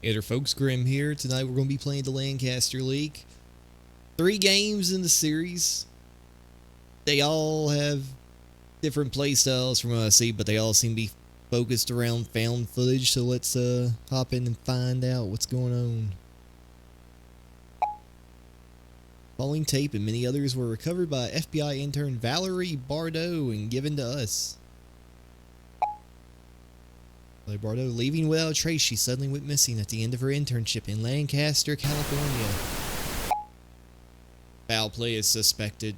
Hey there folks, Grim here. Tonight we're going to be playing the Lancaster League. 3 games in the series. They all have different playstyles from what I see, but they all seem to be focused around found footage. So let's hop in and find out what's going on. Following tape and many others were recovered by FBI intern Valerie Bardot and given to us. Bardot, leaving without a trace, she suddenly went missing at the end of her internship in Lancaster, California. Foul play is suspected.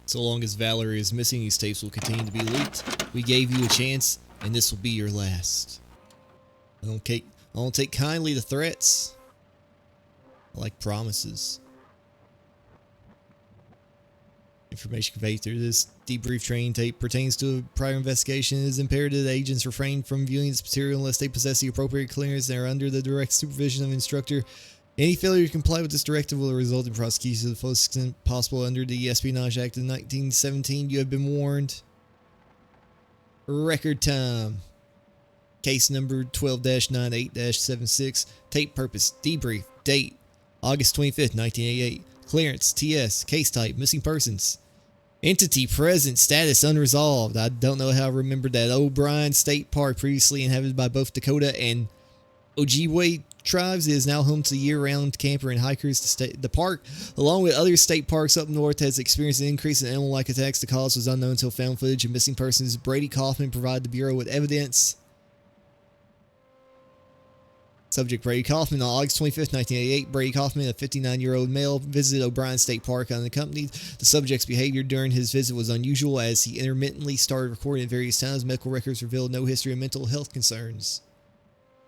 So long as Valerie is missing, these tapes will continue to be leaked. We gave you a chance, and this will be your last. I don't take kindly to threats. I like promises. Information conveyed through this debrief training tape pertains to a prior investigation. It is imperative that agents refrain from viewing this material unless they possess the appropriate clearance and are under the direct supervision of an instructor. Any failure to comply with this directive will result in prosecution to the fullest extent possible under the Espionage Act of 1917. You have been warned. Record time. Case number 12-98-76. Tape purpose. Debrief. Date. August 25th, 1988. Clearance. TS. Case type. Missing persons. Entity present. Status unresolved. I don't know how I remembered that. O'Brien State Park, previously inhabited by both Dakota and Ojibwe tribes, is now home to year-round camper and hikers. The park, along with other state parks up north, has experienced an increase in animal-like attacks. The cause was unknown until found footage of missing persons. Brady Kaufman provided the Bureau with evidence. Subject: Brady Kaufman. On August 25th, 1988, Brady Kaufman, a 59-year-old male, visited O'Brien State Park unaccompanied. The subject's behavior during his visit was unusual, as he intermittently started recording at various times. Medical records revealed no history of mental health concerns.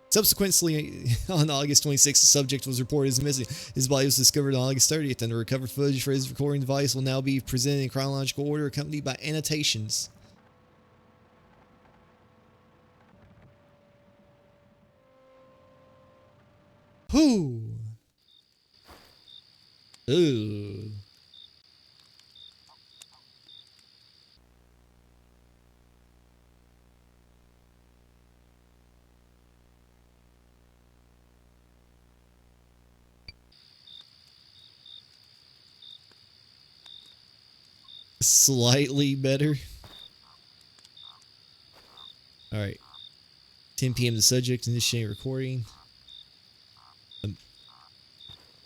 Subsequently, on August 26th, the subject was reported as missing. His body was discovered on August 30th, and the recovered footage for his recording device will now be presented in chronological order, accompanied by annotations. Whew. Ooh. Slightly better. Alright. 10 p.m. the subject initiating recording.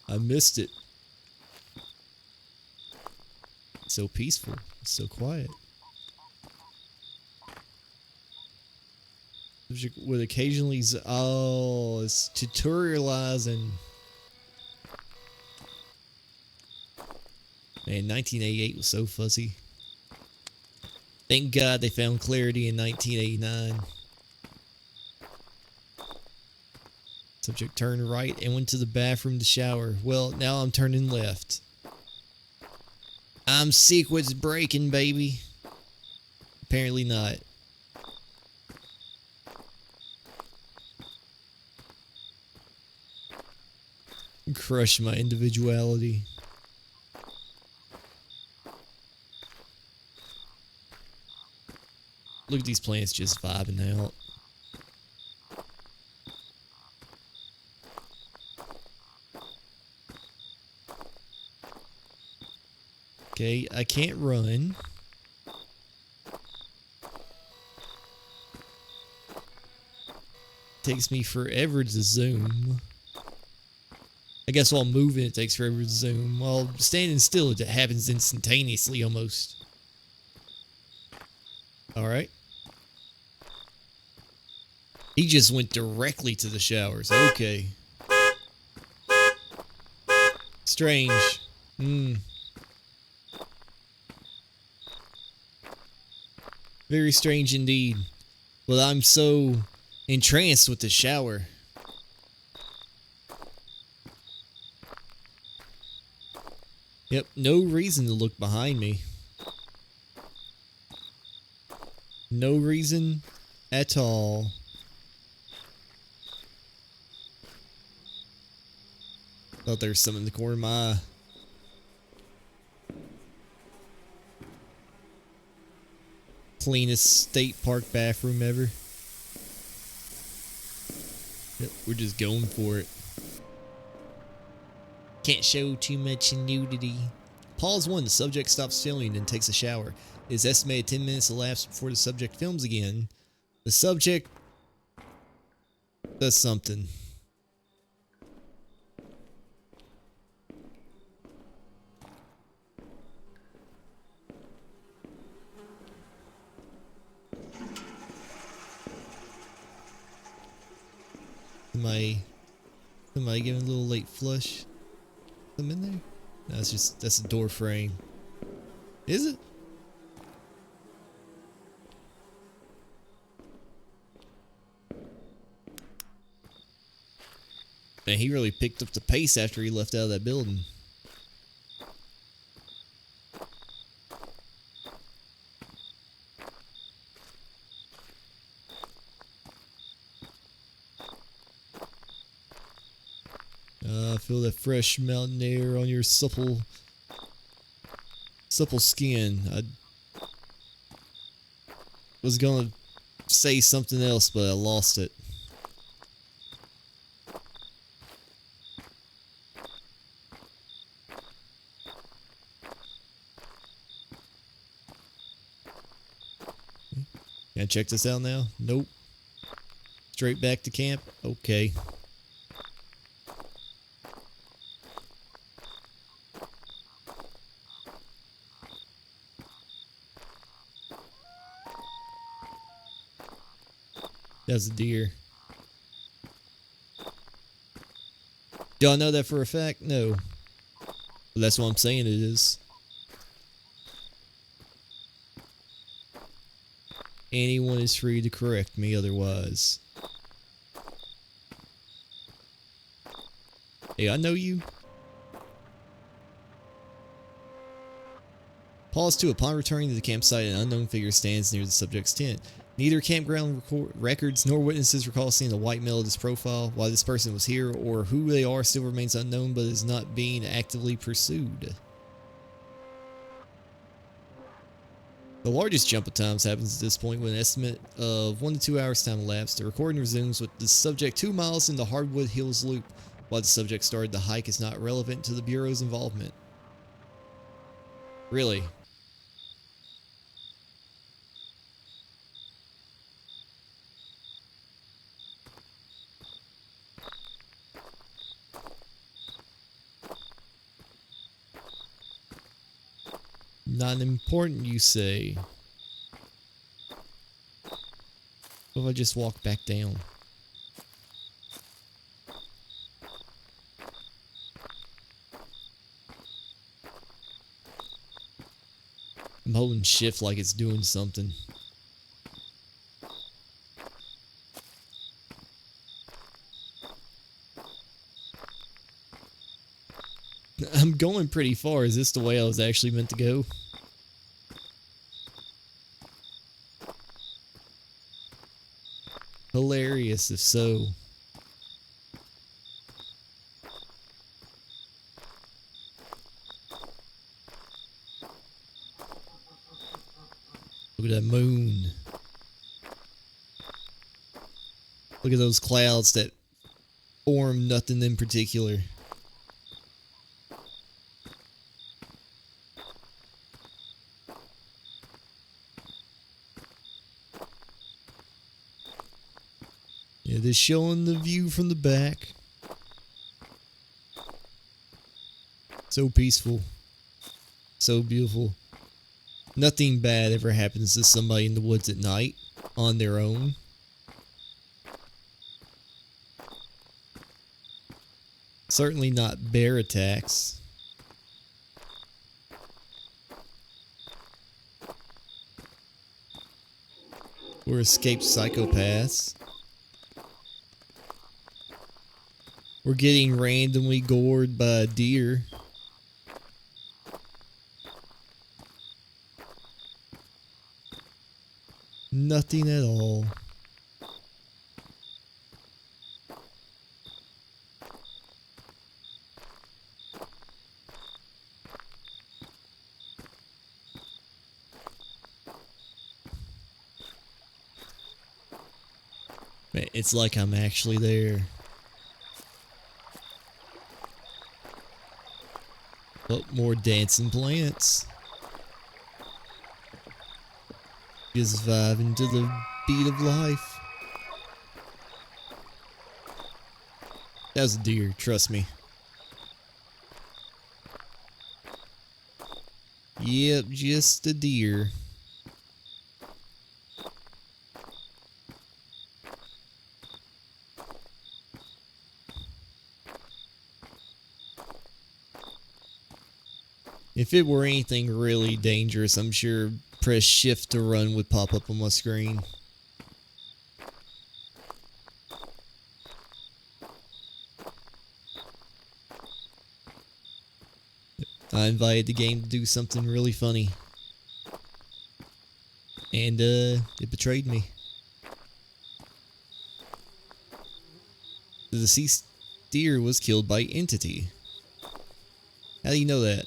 I missed it. It's so peaceful. It's so quiet. Subject would occasionally... Oh, it's tutorializing. Man, 1988 was so fuzzy. Thank God they found clarity in 1989. Subject turned right and went to the bathroom to shower. Well, now I'm turning left. I'm sequence breaking, baby. Apparently not. Crush my individuality. Look at these plants just vibing out. Okay, I can't run. Takes me forever to zoom. I guess while moving it takes forever to zoom. While standing still it happens instantaneously almost. Alright. He just went directly to the showers. Okay. Strange. Very strange indeed. Well, I'm so entranced with the shower. Yep, no reason to look behind me. No reason at all. Thought there was something in the corner of my eye. Cleanest state park bathroom ever. Yep, we're just going for it. Can't show too much nudity. Pause 1. The subject stops filming and takes a shower. It is estimated 10 minutes elapsed before the subject films again. The subject does something. Somebody giving a little late flush? Something in there? No, that's a door frame. Is it? Man, he really picked up the pace after he left out of that building. Feel that fresh mountain air on your supple skin. I was gonna say something else, but I lost it. Can I check this out now? Nope. Straight back to camp? Okay. That's a deer. Do I know that for a fact? No. But that's what I'm saying it is. Anyone is free to correct me otherwise. Hey, I know you. Pause 2. Upon returning to the campsite, an unknown figure stands near the subject's tent. Neither campground records nor witnesses recall seeing the white male of this profile. Why this person was here or who they are still remains unknown, but is not being actively pursued. The largest jump of times happens at this point with an estimate of 1 to 2 hours time elapsed. The recording resumes with the subject 2 miles into Hardwood Hills Loop. Why the subject started the hike is not relevant to the Bureau's involvement. Really? Not important, you say. What if I just walk back down? I'm holding shift like it's doing something. I'm going pretty far. Is this the way I was actually meant to go? Hilarious if so. Look at that moon. Look at those clouds that form nothing in particular. Yeah, they're showing the view from the back. So peaceful. So beautiful. Nothing bad ever happens to somebody in the woods at night on their own. Certainly not bear attacks. Or escaped psychopaths. We're getting randomly gored by a deer. Nothing at all. Man, it's like I'm actually there. Oh, more dancing plants. Just vibing to the beat of life. That was a deer, trust me. Yep, just a deer. If it were anything really dangerous, I'm sure press shift to run would pop up on my screen. I invited the game to do something really funny. And, it betrayed me. The deceased deer was killed by entity. How do you know that?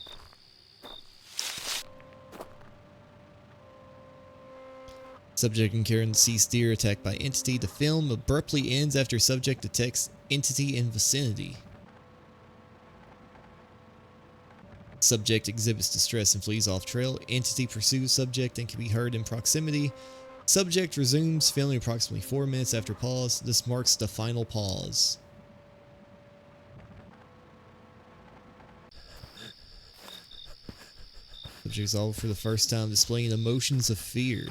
Subject encountering deceased deer attacked by entity. The film abruptly ends after subject detects entity in vicinity. Subject exhibits distress and flees off trail. Entity pursues subject and can be heard in proximity. Subject resumes filming approximately 4 minutes after pause. This marks the final pause. Subject is all for the first time displaying emotions of fear.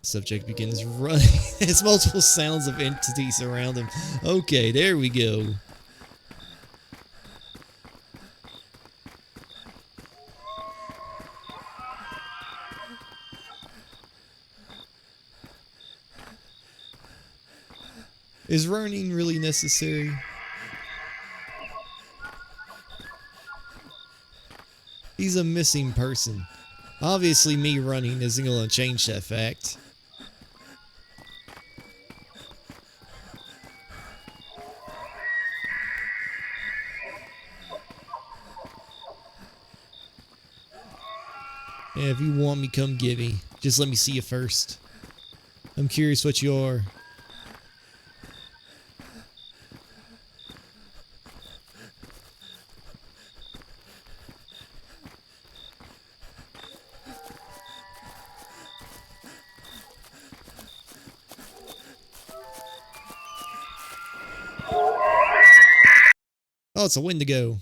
Subject begins running. It's multiple sounds of entities around him. Okay, there we go. Is running really necessary? He's a missing person. Obviously, me running isn't going to change that fact. Yeah, if you want me, come get me. Just let me see you first. I'm curious what you are. Oh, it's a Wendigo.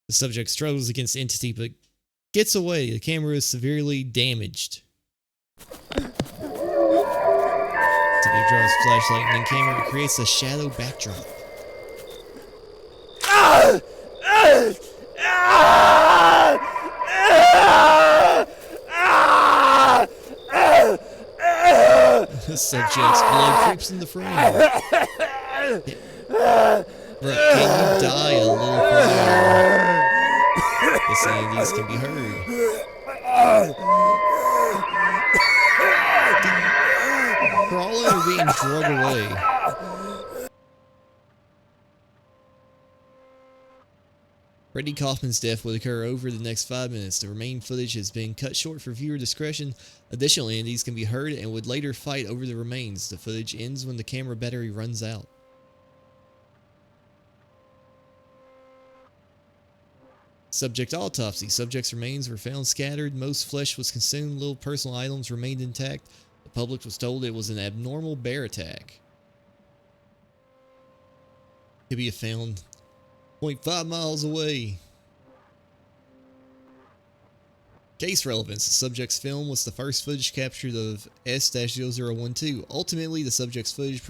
The subject struggles against entity but gets away. The camera is severely damaged. Subject draws flashlight and then camera creates a shadow backdrop. The subject's blood creeps in the frame. Bro, can you die a little quieter? The sounds can be heard. Crawling or being drugged away. Freddie Kaufman's death would occur over the next 5 minutes. The remaining footage has been cut short for viewer discretion. Additional entities can be heard and would later fight over the remains. The footage ends when the camera battery runs out. Subject autopsy. Subject's remains were found scattered. Most flesh was consumed. Little personal items remained intact. The public was told it was an abnormal bear attack. Could be found 0.5 miles away. Case relevance. The subject's film was the first footage captured of S-0012. Ultimately, the subject's footage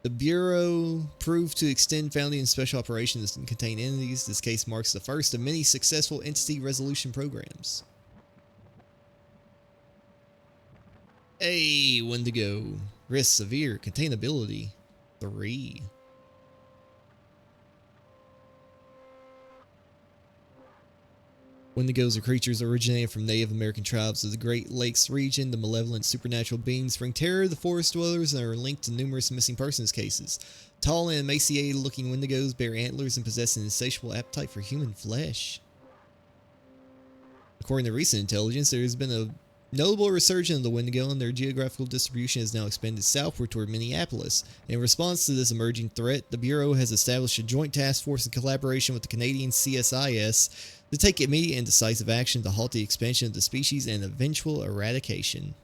the Bureau proved to extend founding and special operations and contain entities. This case marks the first of many successful entity resolution programs. Hey, Wendigo. Risk severe. Containability 3. Wendigos are creatures originating from Native American tribes of the Great Lakes region. The malevolent supernatural beings bring terror to the forest dwellers and are linked to numerous missing persons cases. Tall and emaciated looking Wendigos bear antlers and possess an insatiable appetite for human flesh. According to recent intelligence, there has been a notable resurgence of the Wendigo, and their geographical distribution has now expanded southward toward Minneapolis. In response to this emerging threat, the Bureau has established a joint task force in collaboration with the Canadian CSIS to take immediate and decisive action to halt the expansion of the species and eventual eradication.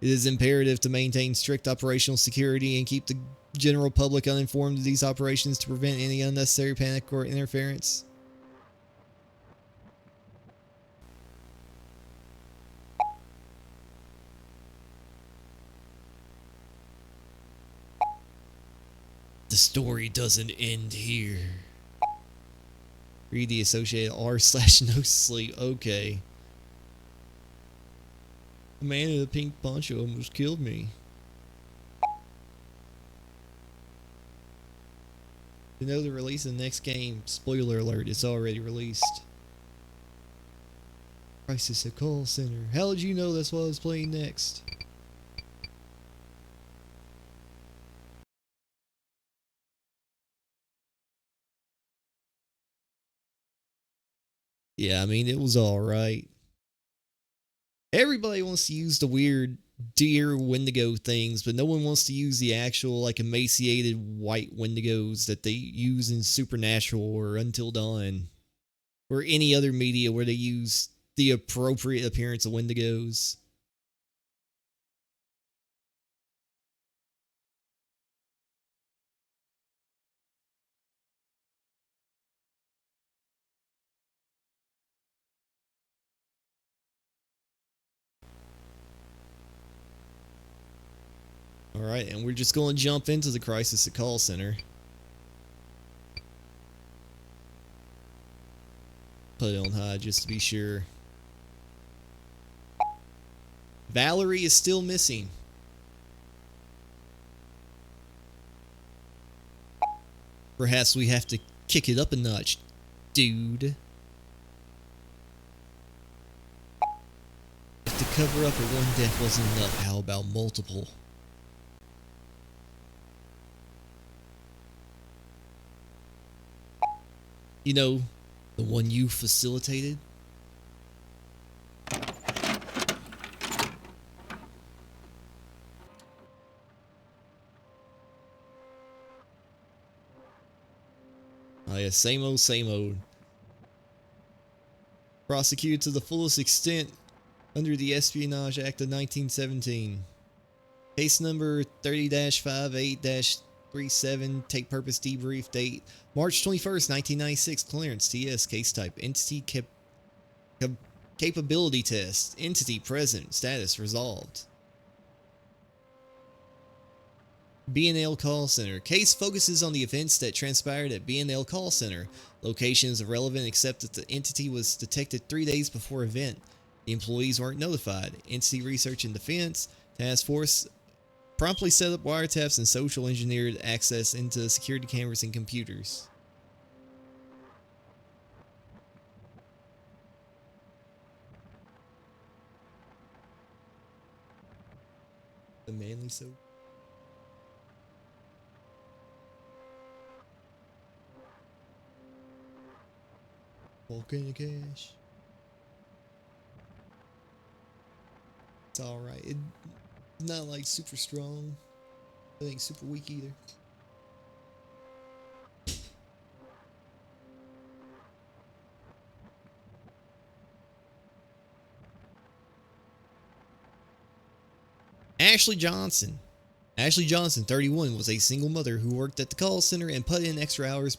It is imperative to maintain strict operational security and keep the general public uninformed of these operations to prevent any unnecessary panic or interference. The story doesn't end here. Read the associated r/no sleep. Okay. The man in the pink poncho almost killed me. To know the release of the next game, spoiler alert, it's already released. Crisis at Call Center. How did you know that's what I was playing next? Yeah, I mean, it was alright. Everybody wants to use the weird deer Wendigo things, but no one wants to use the actual, like, emaciated white Wendigos that they use in Supernatural or Until Dawn, or any other media where they use the appropriate appearance of Wendigos. Alright, and we're just going to jump into the Crisis at Call Center. Put it on high just to be sure. Valerie is still missing. Perhaps we have to kick it up a notch, dude. If the cover up of one death wasn't enough, how about multiple? You know, the one you facilitated? Oh yeah, same old, same old. Prosecuted to the fullest extent under the Espionage Act of 1917. Case number 30-58-37, take purpose debrief, date March 21st, 1996, clearance, TS, case type, entity capability test, entity present, status resolved. B&L Call Center. Case focuses on the events that transpired at B&L Call Center. Location is irrelevant except that the entity was detected 3 days before event. The employees weren't notified. Entity Research and Defense Task Force promptly set up wiretaps and social engineered access into security cameras and computers. The manly soap. Volcano cash. It's alright. It's not like super strong. It ain't super weak either. Ashley Johnson. Ashley Johnson, 31, was a single mother who worked at the call center and put in extra hours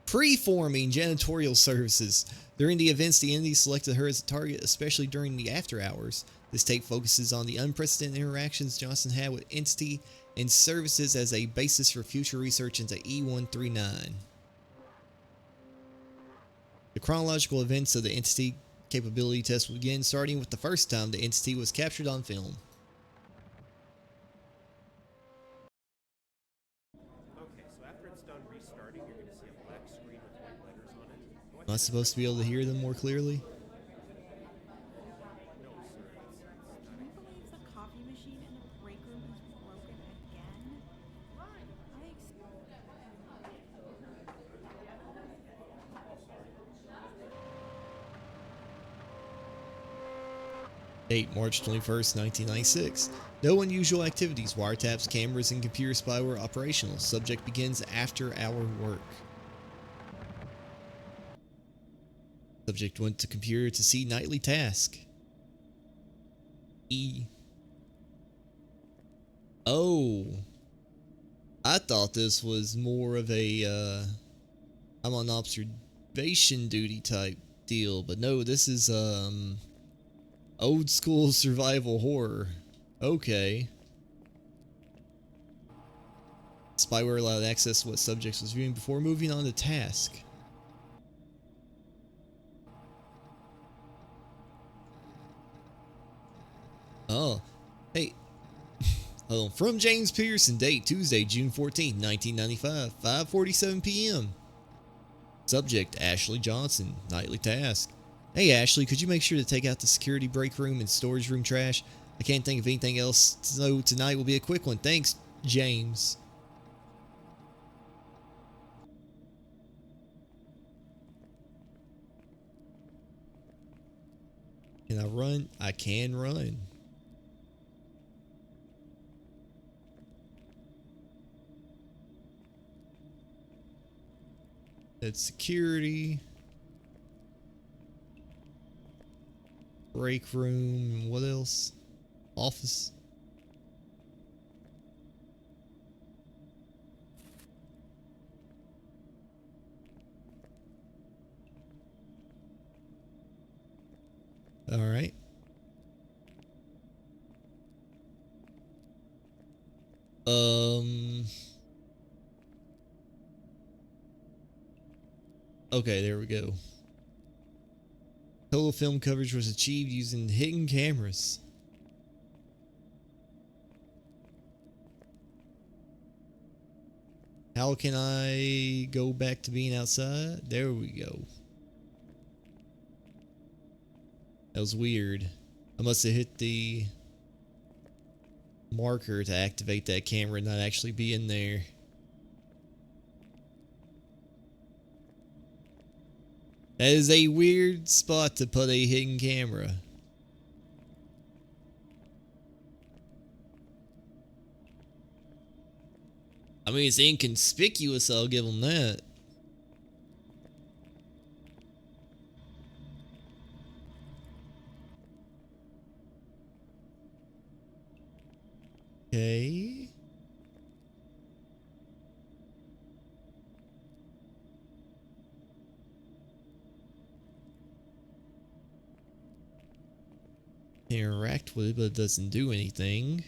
performing janitorial services. During the events, the entity selected her as a target, especially during the after hours. This tape focuses on the unprecedented interactions Johnson had with entity and services as a basis for future research into E139. The chronological events of the entity capability test will begin starting with the first time the entity was captured on film. Am I supposed to be able to hear them more clearly? 8 March 21st, 1996. No unusual activities. Wiretaps, cameras, and computer spy were operational. Subject begins after-hour work. Subject went to computer to see nightly task. E. Oh. I thought this was more of a, I'm on observation duty type deal, but no, this is, old school survival horror. Okay. Spyware allowed access to what subjects was viewing before moving on to task. Oh. Hey. Hold on. From James Pearson, date Tuesday, June 14th, 1995, 5:47 p.m. Subject, Ashley Johnson, nightly task. Hey Ashley, could you make sure to take out the security break room and storage room trash? I can't think of anything else, so tonight will be a quick one. Thanks, James. Can I run? I can run. That's security. Break room. What else? Office. All right. Okay, there we go. Total film coverage was achieved using hidden cameras. How can I go back to being outside? There we go. That was weird. I must have hit the marker to activate that camera and not actually be in there. That is a weird spot to put a hidden camera. I mean, it's inconspicuous, I'll give them that. Okay. Interact with it, but it doesn't do anything.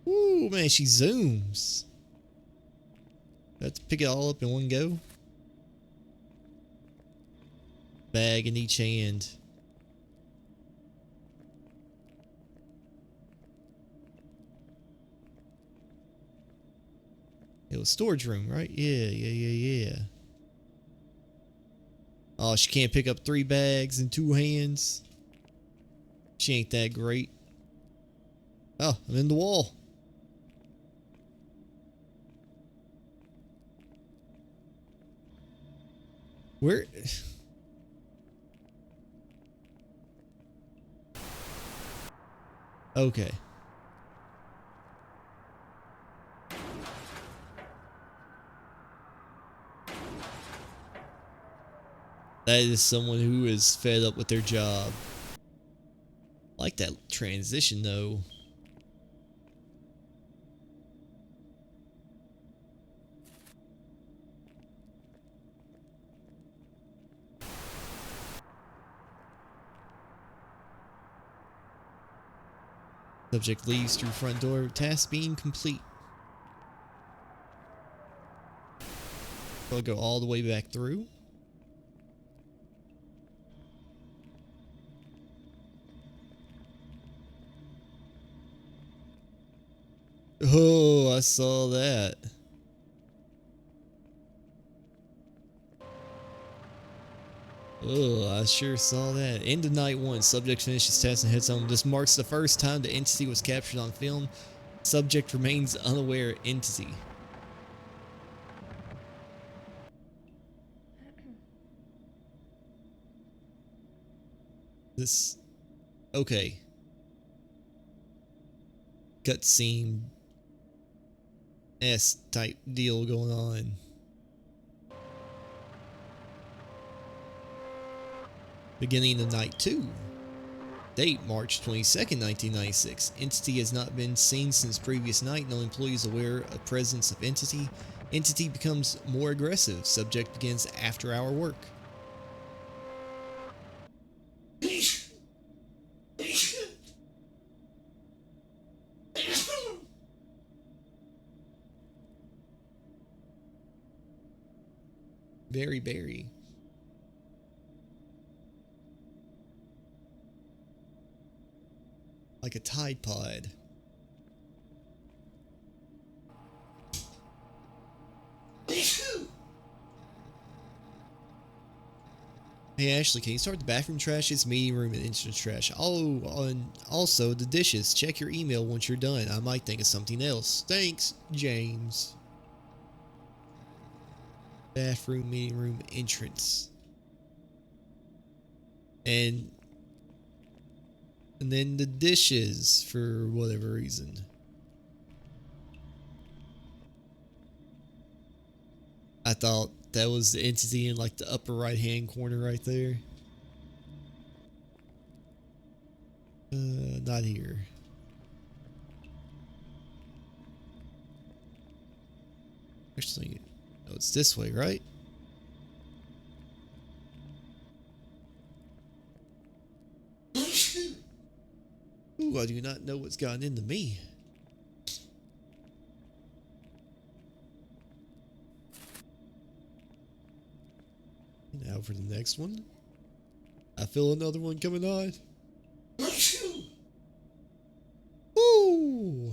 Ooh, man, she zooms. Have to pick it all up in one go. Bag in each hand. It was storage room, right? Yeah. Oh, she can't pick up 3 bags in 2 hands. She ain't that great. Oh, I'm in the wall. Where? Okay. That is someone who is fed up with their job. I like that transition though. Subject leaves through front door. Task being complete. I'll go all the way back through. Oh, I saw that. Oh, I sure saw that. End of night 1. Subject finishes task and heads home. This marks the first time the entity was captured on film. Subject remains unaware entity. This, okay. Cutscene S type deal going on. Beginning of night 2. Date March 22nd, 1996. Entity has not been seen since previous night. No employee is aware of presence of entity. Entity becomes more aggressive. Subject begins after hour work. Very berry. Like a Tide Pod. Hey Ashley, can you start the bathroom trash? It's meeting room and entrance trash. Oh, and also the dishes. Check your email once you're done. I might think of something else. Thanks, James. Bathroom, meeting room, entrance. And then the dishes for whatever reason. I thought that was the entity in like the upper right hand corner right there. Not here. Actually, no, it's this way, right? Ooh, I do not know what's gotten into me. Now for the next one. I feel another one coming on. Ooh.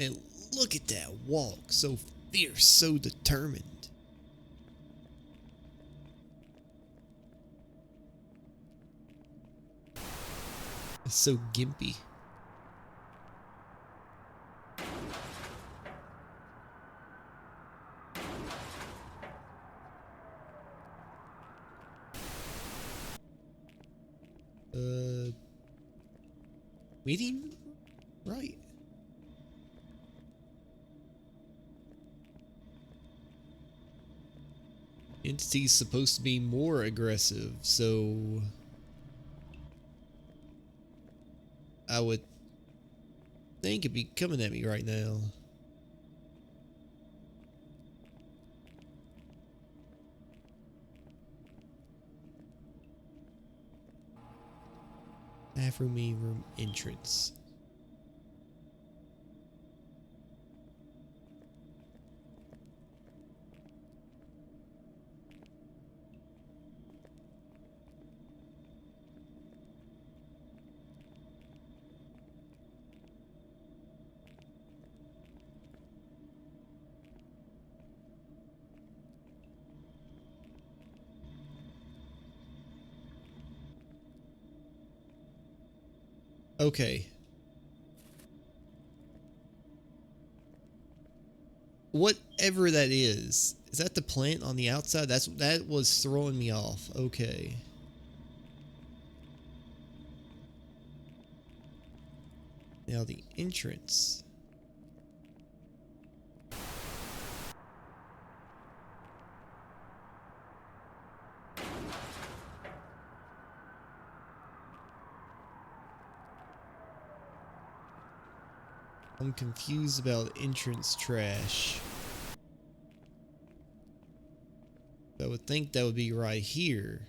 And look at that walk. So fierce, so determined. It's so gimpy. Meeting? Right. Entity's supposed to be more aggressive, so I would think it'd be coming at me right now. Bathroom, meeting room, entrance. Okay. Whatever that is that the plant on the outside? That was throwing me off. Okay. Now the entrance. I'm confused about entrance trash. I would think that would be right here.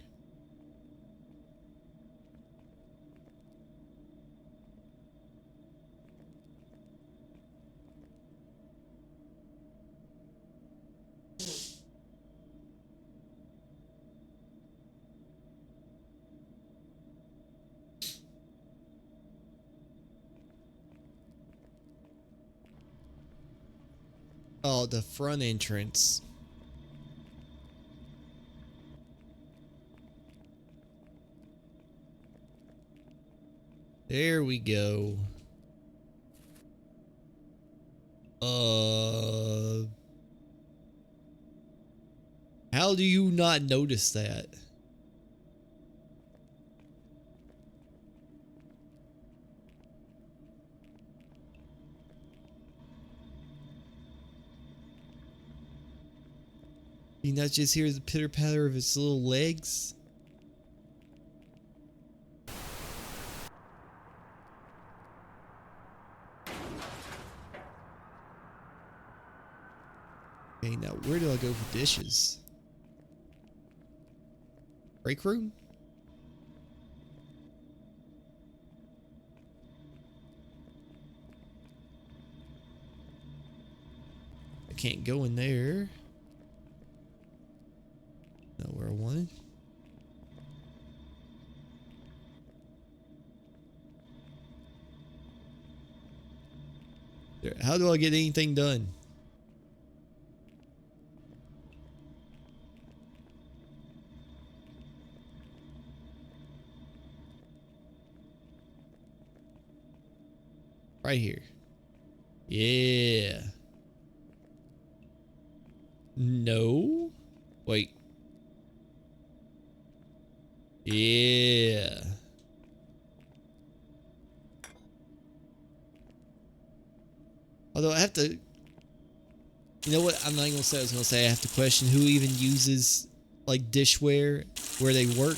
Oh, the front entrance. There we go. How do you not notice that? You not just hear the pitter patter of its little legs? Okay, now where do I go for dishes? Break room? I can't go in there. Not where I wanted. There, how do I get anything done? Right here. Yeah. No. Wait. Yeah. Although I have to... You know what? I'm not gonna say I was gonna say I have to question who even uses like dishware where they work.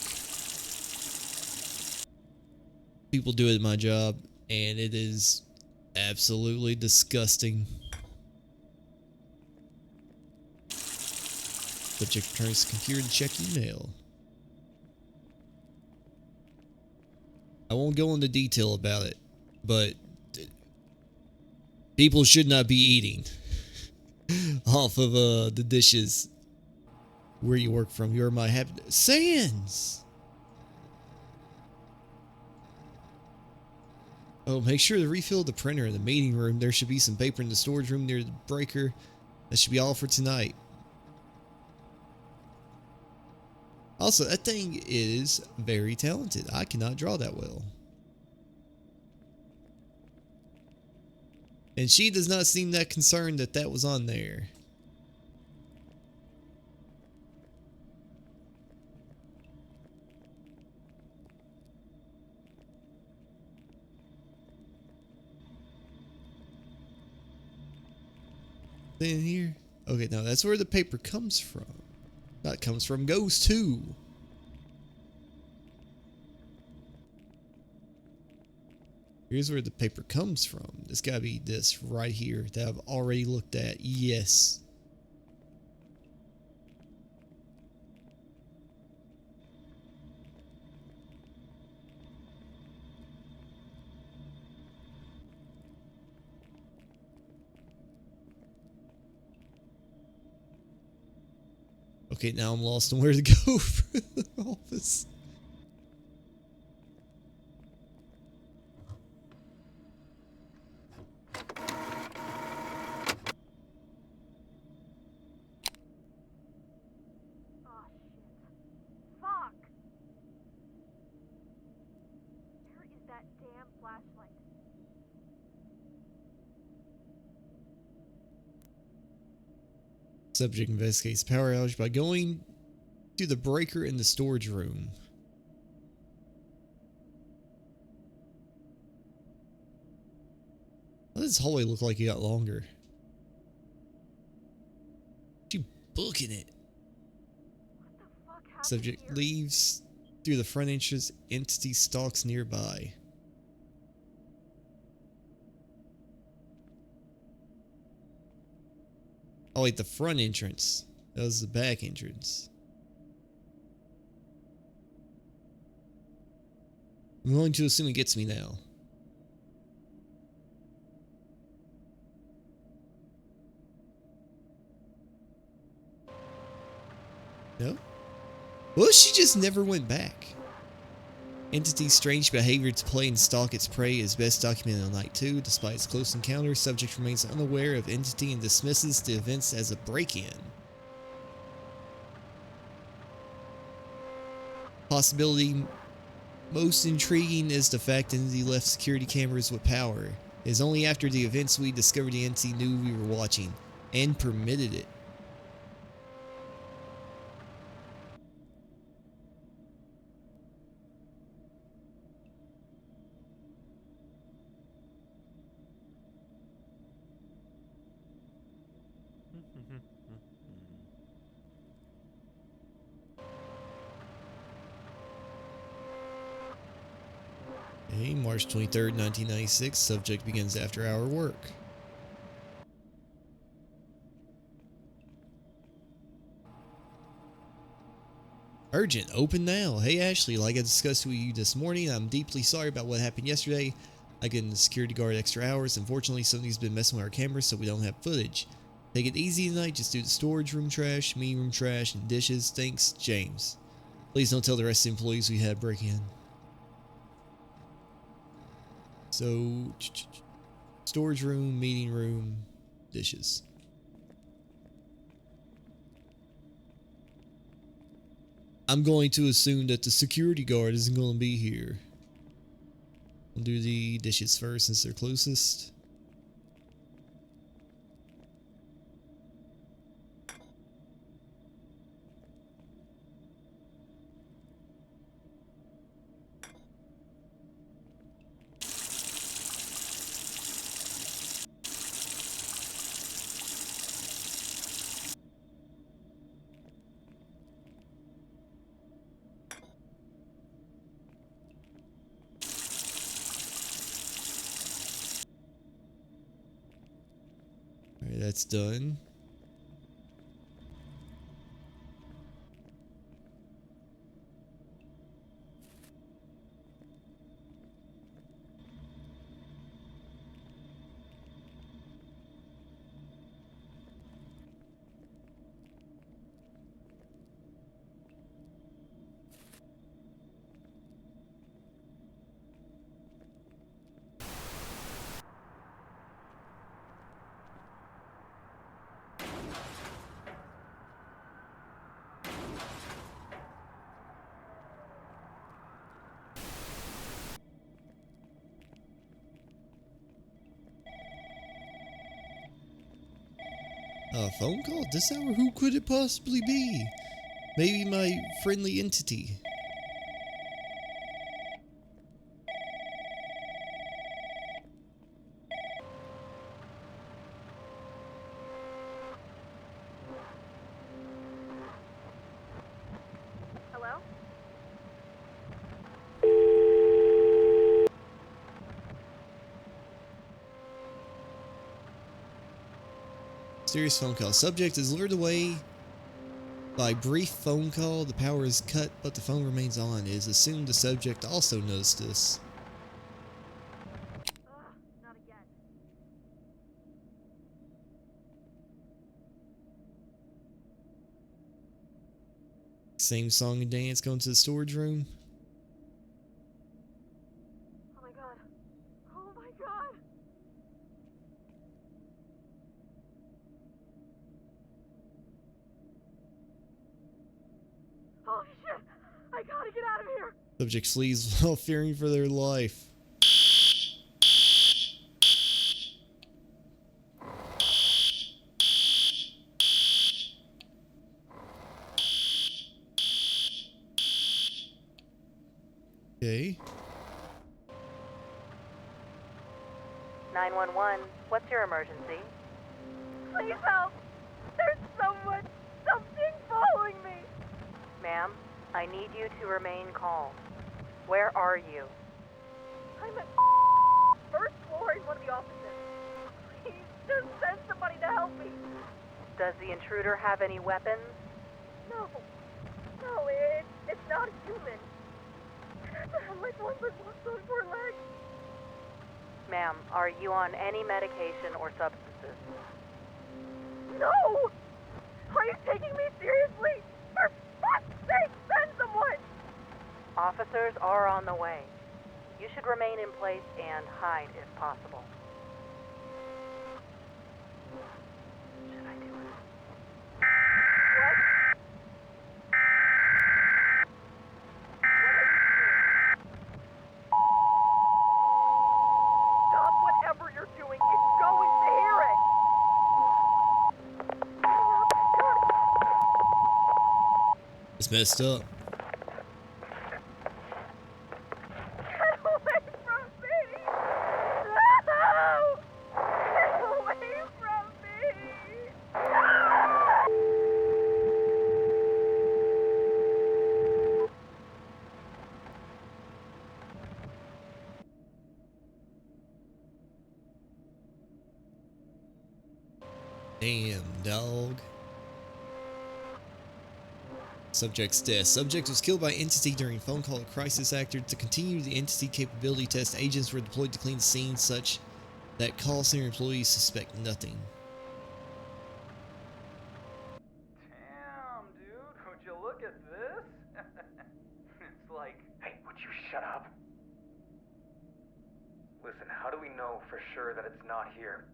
People do it at my job and it is absolutely disgusting. Subject returns to computer to check email. I won't go into detail about it, but people should not be eating off of the dishes where you work from. You're my happy Sans. Oh, make sure to refill the printer in the meeting room. There should be some paper in the storage room near the breaker. That should be all for tonight. Also, that thing is very talented. I cannot draw that well. And she does not seem that concerned that that was on there. In here? Okay, now that's where the paper comes from. Not comes from, goes to. Here's where the paper comes from. It's gotta be this right here that I've already looked at. Yes. Okay, now I'm lost on where to go for the office. Subject investigates power outage by going to the breaker in the storage room. Why does this hallway look like it got longer? You booking it. Subject leaves through the front entrance. Entity stalks nearby. Oh wait, the front entrance. That was the back entrance. I'm going to assume it gets me now. No? Well, she just never went back. Entity's strange behavior to play and stalk its prey is best documented on Night 2. Despite its close encounter, subject remains unaware of Entity and dismisses the events as a break-in. Possibility most intriguing is the fact Entity left security cameras with power. It is only after the events we discovered the entity knew we were watching and permitted it. Okay, March 23rd, 1996. Subject begins after-hour work. Urgent, open now. Hey Ashley, like I discussed with you this morning, I'm deeply sorry about what happened yesterday. I given the security guard extra hours. Unfortunately, somebody's been messing with our cameras, so we don't have footage. Take it easy tonight. Just do the storage room trash, meeting room trash, and dishes. Thanks, James. Please don't tell the rest of the employees we had a break-in. So, storage room, meeting room, dishes. I'm going to assume that the security guard isn't going to be here. I'll do the dishes first since they're closest. Alright, that's done. A phone call at this hour? Who could it possibly be? Maybe my friendly entity. Hello? Serious phone call. Subject is lured away by brief phone call. The power is cut, but the phone remains on. It is assumed the subject also noticed this. Ugh, not again. Same song and dance going to the storage room. Oh my god. Oh my god. Holy shit. I gotta get out of here. Subject flees while fearing for their life. Okay. 911, what's your emergency? Please help. There's something following me. Ma'am, I need you to remain calm. Where are you? I'm at first floor in one of the offices. Please, just send somebody to help me. Does the intruder have any weapons? No, it's not a human. Like one that walks on four legs. Ma'am, are you on any medication or substances? No! Are you taking me seriously? For fuck's sake, send someone! Officers are on the way. You should remain in place and hide if possible. Should I do it? What? What are you doing? Stop whatever you're doing, it's going to hear it. It's messed up. Get away from me! No! Get away from me! Damn, dog. Subject's death. Subject was killed by entity during phone call of crisis actor. To continue the entity capability test, agents were deployed to clean the scene such that call center employees suspect nothing. Damn, dude, would you look at this? It's like, hey, would you shut up? Listen, how do we know for sure that it's not here?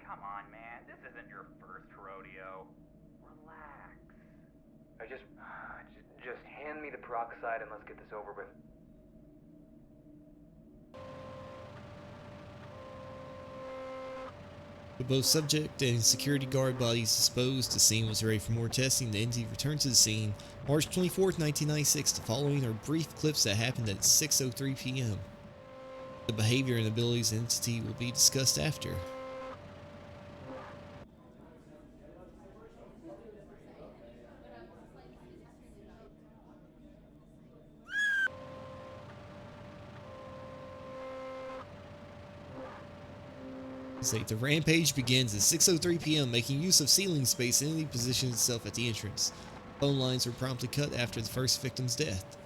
Come on, man, this isn't your first rodeo. Relax. Just hand me the peroxide and let's get this over with. With both subject and security guard bodies disposed, the scene was ready for more testing. The entity returned to the scene March 24th, 1996. The following are brief clips that happened at 6:03 p.m. The behavior and abilities of the entity will be discussed after. The rampage begins at 6:03 p.m. Making use of ceiling space, the entity positions itself at the entrance. Phone lines were promptly cut after the first victim's death.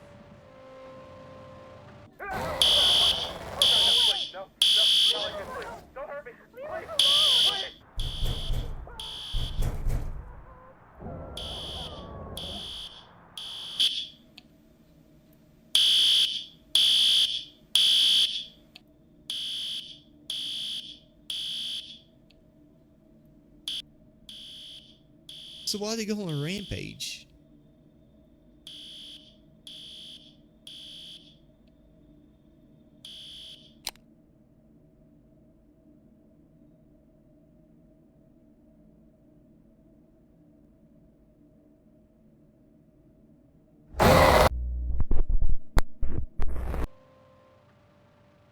Don't hurt me, please. So why they go on a rampage?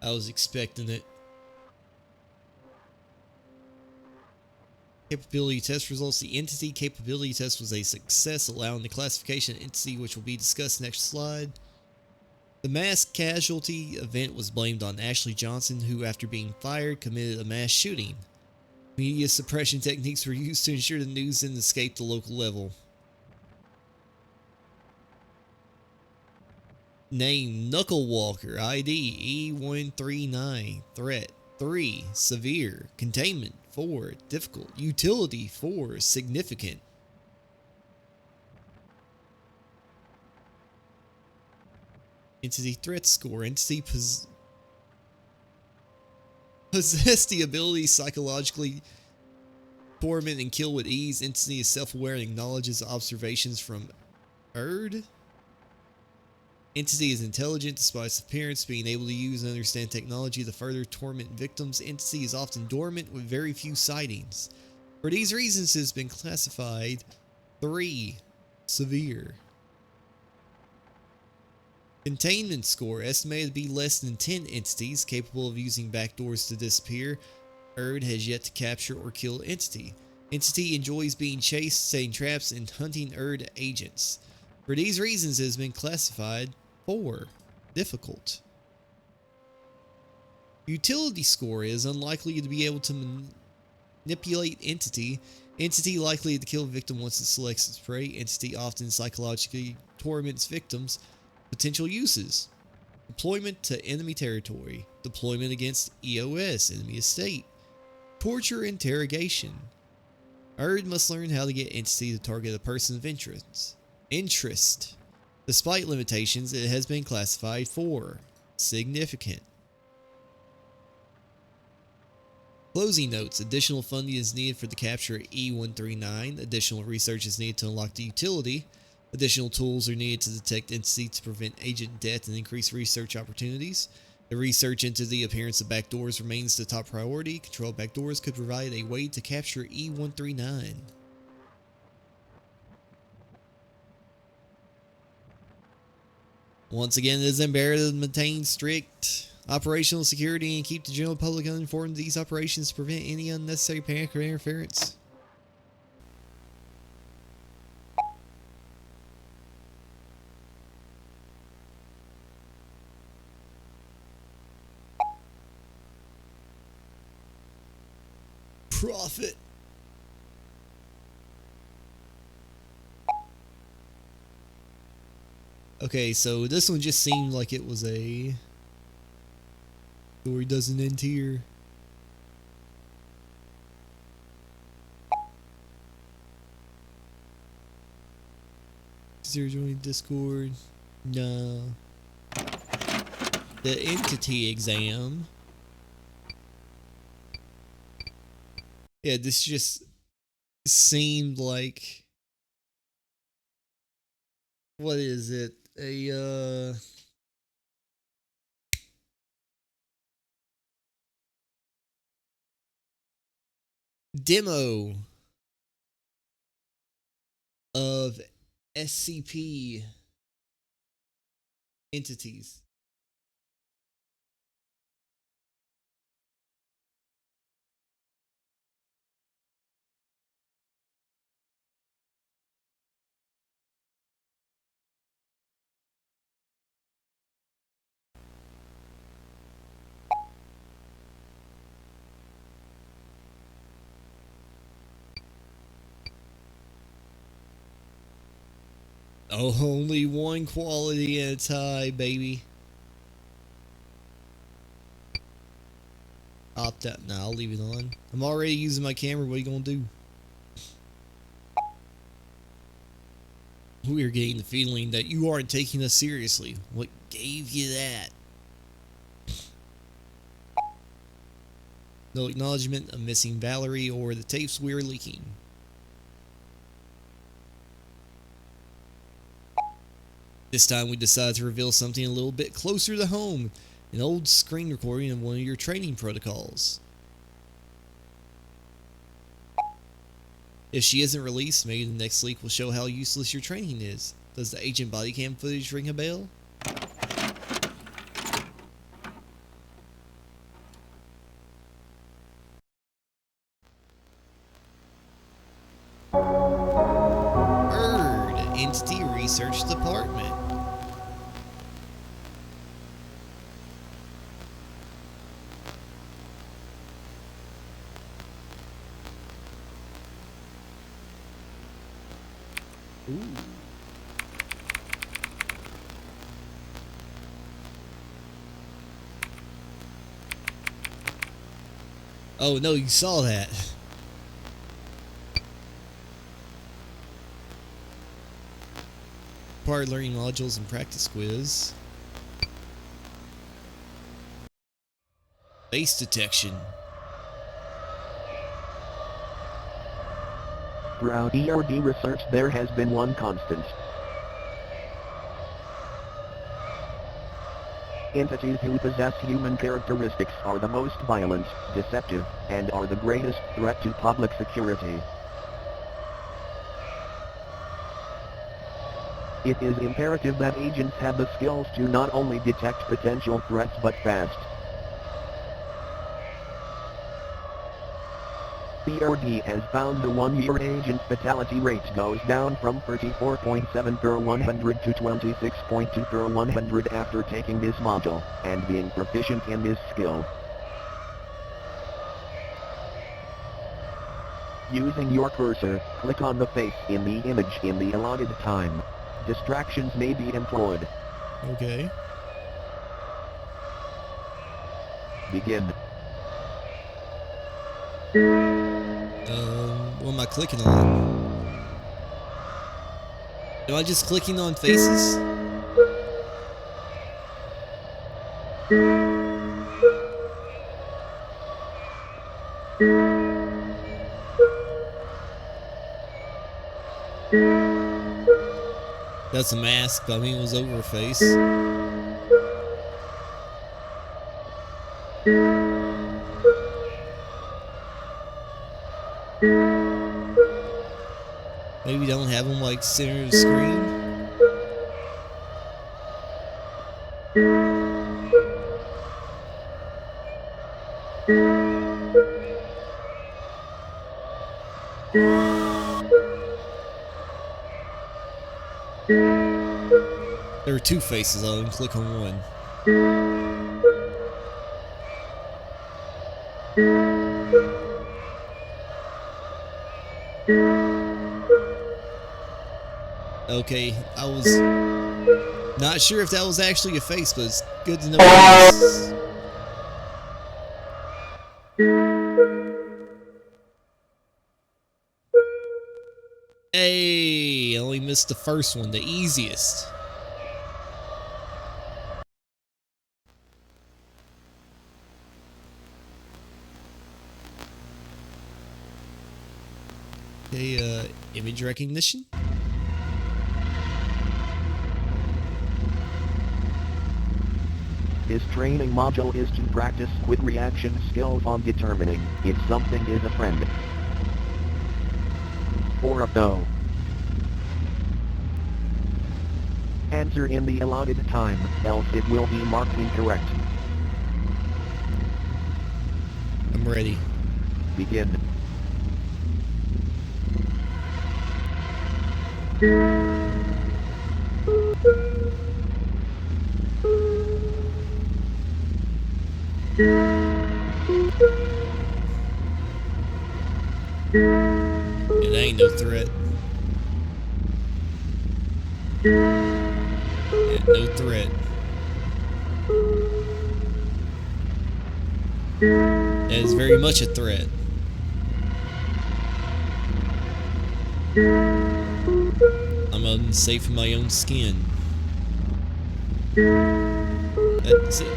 I was expecting it. Capability test results. The entity capability test was a success, allowing the classification of entity, which will be discussed next slide. The mass casualty event was blamed on Ashley Johnson, who, after being fired, committed a mass shooting. Media suppression techniques were used to ensure the news didn't escape the local level. Name: Knucklewalker. ID: E139. Threat: 3. Severe. Containment: 4. Difficult. Utility: 4. Significant. Entity threat score. Entity possess the ability psychologically torment and kill with ease. Entity is self-aware and acknowledges observations from Erd. Entity is intelligent despite its appearance, being able to use and understand technology to further torment victims. Entity is often dormant with very few sightings. For these reasons, it has been classified 3. Severe. Containment score. Estimated to be less than 10 entities capable of using backdoors to disappear. Erd has yet to capture or kill entity. Entity enjoys being chased, setting traps, and hunting Erd agents. For these reasons, it has been classified 4. Difficult. Utility score is unlikely to be able to manipulate entity. Entity likely to kill victim once it selects its prey. Entity often psychologically torments victims. Potential uses: deployment to enemy territory, deployment against EOS, enemy estate, torture, interrogation. Erd must learn how to get entity to target a person of interest. Despite limitations, it has been classified 4. Significant. Closing notes. Additional funding is needed for the capture of E139. Additional research is needed to unlock the utility. Additional tools are needed to detect entity to prevent agent death and increase research opportunities. The research into the appearance of backdoors remains the top priority. Control of backdoors could provide a way to capture E-139. Once again, it is imperative to maintain strict operational security and keep the general public uninformed of these operations to prevent any unnecessary panic or interference. Profit. Okay, so this one just seemed like it was a story doesn't end here. Zero join Discord. No. The entity exam. Yeah, this just seemed like, what is it? A demo of SCP entities. Oh, only one quality at a time, baby. Opt out. Nah, I'll leave it on. I'm already using my camera. What are you gonna do? We are getting the feeling that you aren't taking us seriously. What gave you that? No acknowledgement of missing Valerie or the tapes we're leaking. This time we decided to reveal something a little bit closer to home. An old screen recording of one of your training protocols. If she isn't released, maybe the next leak will show how useless your training is. Does the agent body cam footage ring a bell? Entity Research Department. Ooh. Oh no, you saw that. Required learning modules and practice quiz. Face detection. Throughout ERD research there has been one constant. Entities who possess human characteristics are the most violent, deceptive, and are the greatest threat to public security. It is imperative that agents have the skills to not only detect potential threats but fast. ERD has found the one-year agent fatality rate goes down from 34.7 per 100 to 26.2 per 100 after taking this module, and being proficient in this skill. Using your cursor, click on the face in the image in the allotted time. Distractions may be employed. Okay. Begin. What am I clicking on? Am I just clicking on faces? That's a mask, but I mean it was over her face. Maybe don't have them like center of the screen. There are two faces. I'll even click on one. Okay, I was not sure if that was actually a face, but it's good to know it is. Hey, I only missed the first one, the easiest. Okay, image recognition. His training module is to practice quick reaction skills on determining if something is a friend or a foe. Answer in the allotted time, else it will be marked incorrect. I'm ready. Begin. It ain't no threat. Yeah, no threat. That is very much a threat. I'm unsafe in my own skin.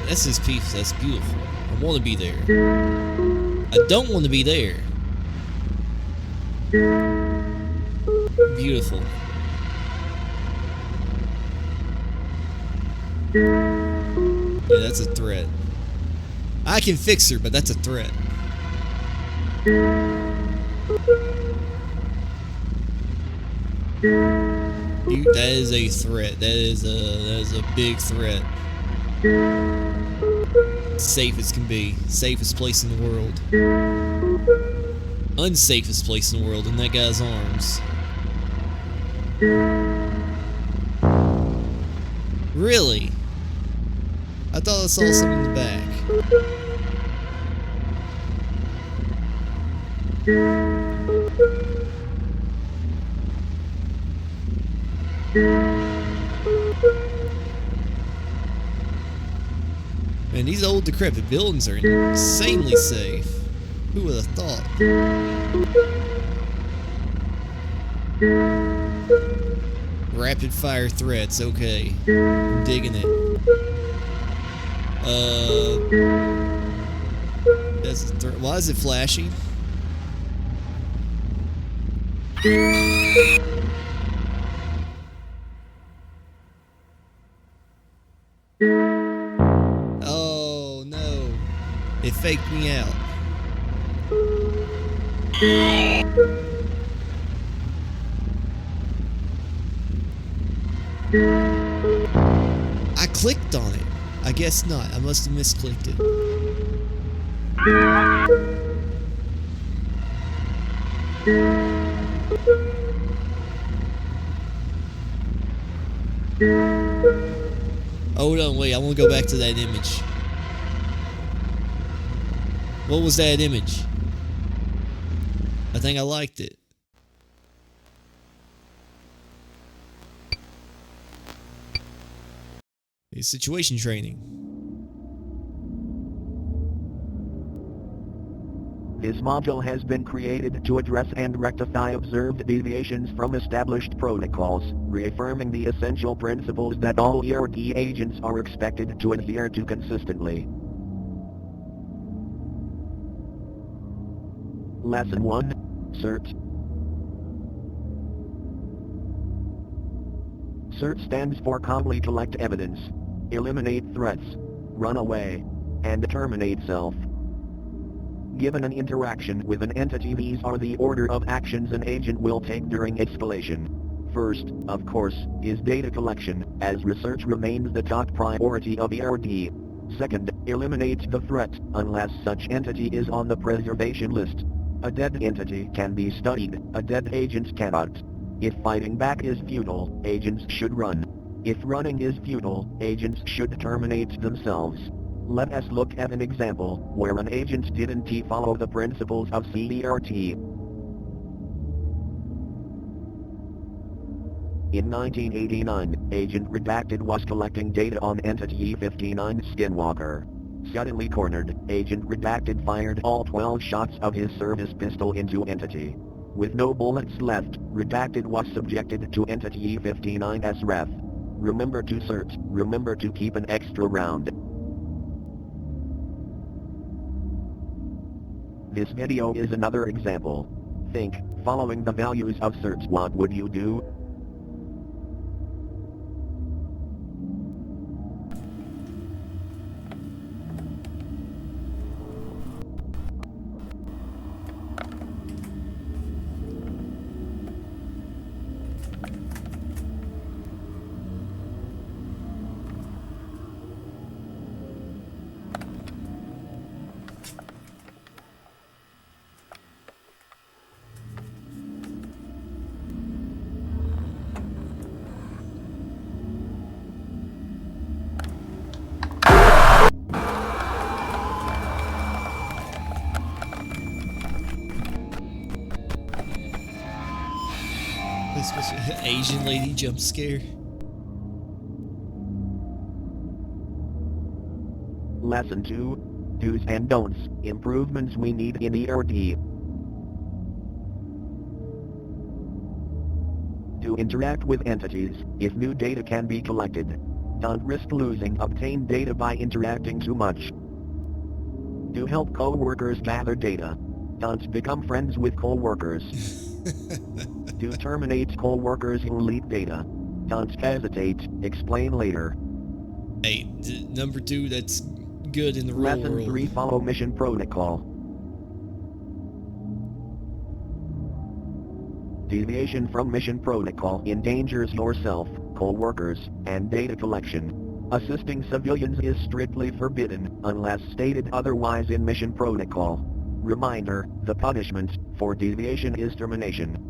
That's his piece. That's beautiful. I want to be there. I don't want to be there. Beautiful. Yeah, that's a threat. I can fix her, but that's a threat. That is a threat. That is a big threat. Safe as can be. Safest place in the world. Unsafest place in the world in that guy's arms. Really? I thought I saw something in the back. Man, these old decrepit buildings are insanely safe. Who would have thought? Rapid fire threats, okay. I'm digging it. That's a threat. Why is it flashing? Oh no. It faked me out. I clicked on it. I guess not. I must have misclicked it. Hold on, wait. I want to go back to that image. What was that image? I think I liked it. Okay, situation training. This module has been created to address and rectify observed deviations from established protocols, reaffirming the essential principles that all ERD agents are expected to adhere to consistently. Lesson 1. Search. Search stands for calmly collect evidence. Eliminate threats. Run away. and terminate self. Given an interaction with an entity, these are the order of actions an agent will take during escalation. First, of course, is data collection, as research remains the top priority of ERD. Second, eliminate the threat, unless such entity is on the preservation list. A dead entity can be studied, a dead agent cannot. If fighting back is futile, agents should run. If running is futile, agents should terminate themselves. Let us look at an example where an agent didn't follow the principles of CERT. In 1989, Agent Redacted was collecting data on Entity 59 Skinwalker. Suddenly cornered, Agent Redacted fired all 12 shots of his service pistol into Entity. With no bullets left, Redacted was subjected to Entity 59's ref. Remember to search, remember to keep an extra round. This video is another example. Think, following the values of search, what would you do? This was an Asian lady jump scare. Lesson 2. Do's and don'ts, improvements we need in ERD. To interact with entities, if new data can be collected, don't risk losing obtained data by interacting too much. To help co-workers gather data, don't become friends with co-workers. To terminate co-workers who leak data, don't hesitate, explain later. Hey, number 2, that's good in the real Lesson world. 3. Follow mission protocol. Deviation from mission protocol endangers yourself, co-workers, and data collection. Assisting civilians is strictly forbidden, unless stated otherwise in mission protocol. Reminder, the punishment for deviation is termination.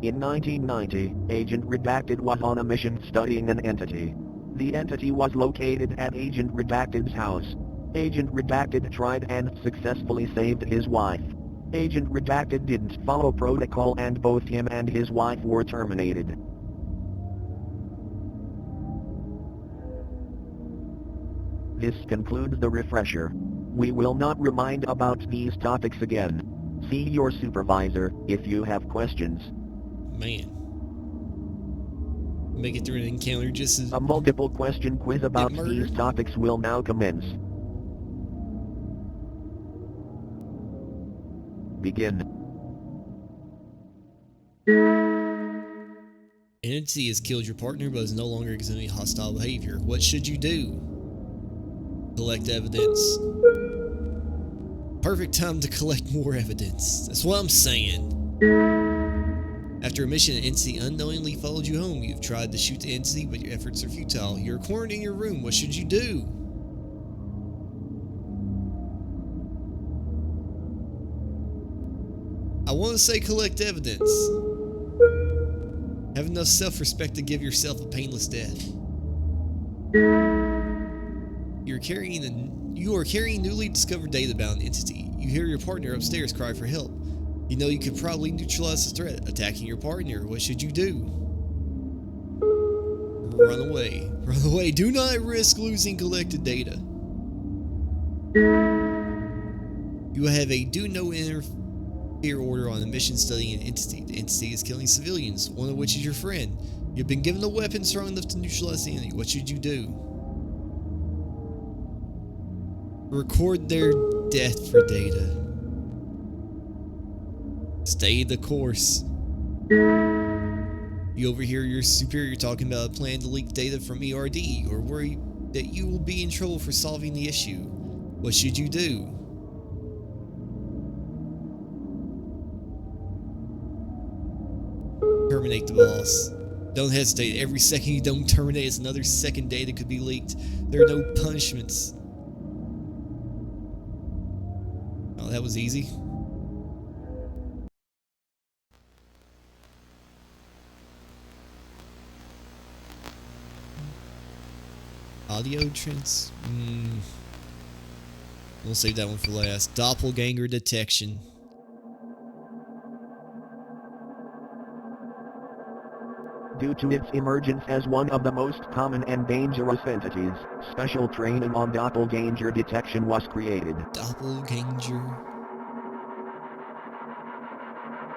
In 1990, Agent Redacted was on a mission studying an entity. The entity was located at Agent Redacted's house. Agent Redacted tried and successfully saved his wife. Agent Redacted didn't follow protocol and both him and his wife were terminated. This concludes the refresher. We will not remind about these topics again. See your supervisor if you have questions. Man. Make it through an encounter just as... A multiple question quiz about these topics will now commence. Begin. Entity has killed your partner but is no longer exhibiting hostile behavior. What should you do? Collect evidence. Perfect time to collect more evidence. That's what I'm saying. After a mission, an entity unknowingly followed you home. You've tried to shoot the entity, but your efforts are futile. You're cornered in your room. What should you do? I want to say collect evidence. Have enough self-respect to give yourself a painless death. You are carrying newly discovered data about an entity. You hear your partner upstairs cry for help. You know you could probably neutralize the threat, attacking your partner. What should you do? Run away. Run away. Do not risk losing collected data. You have a do no interfere order on a mission studying an entity. The entity is killing civilians, one of which is your friend. You've been given a weapon strong enough to neutralize the enemy. What should you do? Record their death for data. Stay the course. You overhear your superior talking about a plan to leak data from ERD, or worry that you will be in trouble for solving the issue. What should you do? Terminate the boss. Don't hesitate. Every second you don't terminate is another second data could be leaked. There are no punishments. Oh, that was easy. Audio trends. We'll save that one for last. Doppelganger detection. Due to its emergence as one of the most common and dangerous entities, special training on doppelganger detection was created. Doppelganger.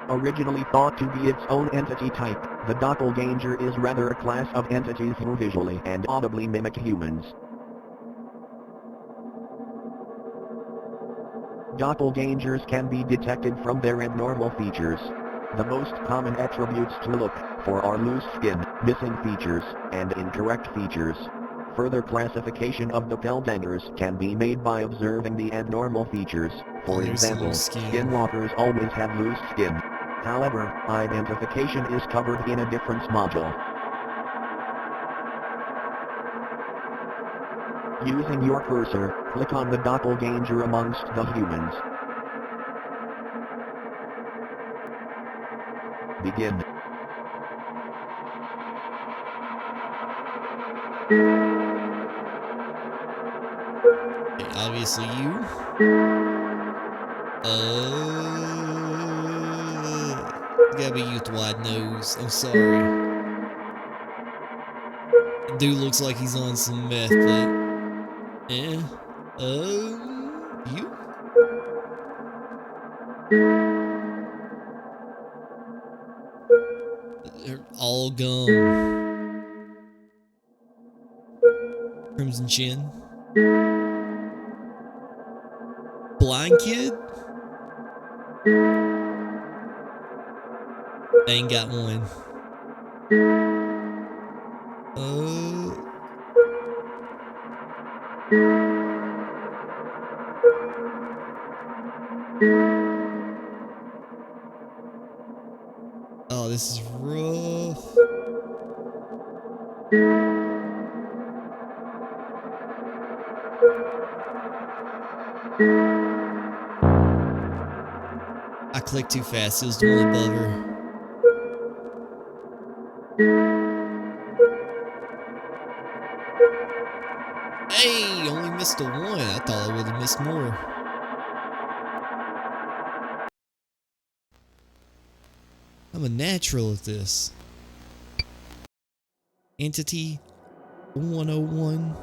Originally thought to be its own entity type, the doppelganger is rather a class of entities who visually and audibly mimic humans. Doppelgangers can be detected from their abnormal features. The most common attributes to look for are loose skin, missing features, and incorrect features. Further classification of doppelgangers can be made by observing the abnormal features. For example, skinwalkers always have loose skin. However, identification is covered in a different module. Using your cursor, click on the doppelganger amongst the humans. Begin. Okay, obviously you. Gotta be you with the wide nose. I'm sorry. Dude looks like he's on some meth, but you? They're all gum. Crimson Chin. Blind Kid? They ain't got one. Oh, this is rough. I clicked too fast. It was the one above her. Hey, only missed a one. I thought I would have missed more. I'm a natural at this. Entity 101.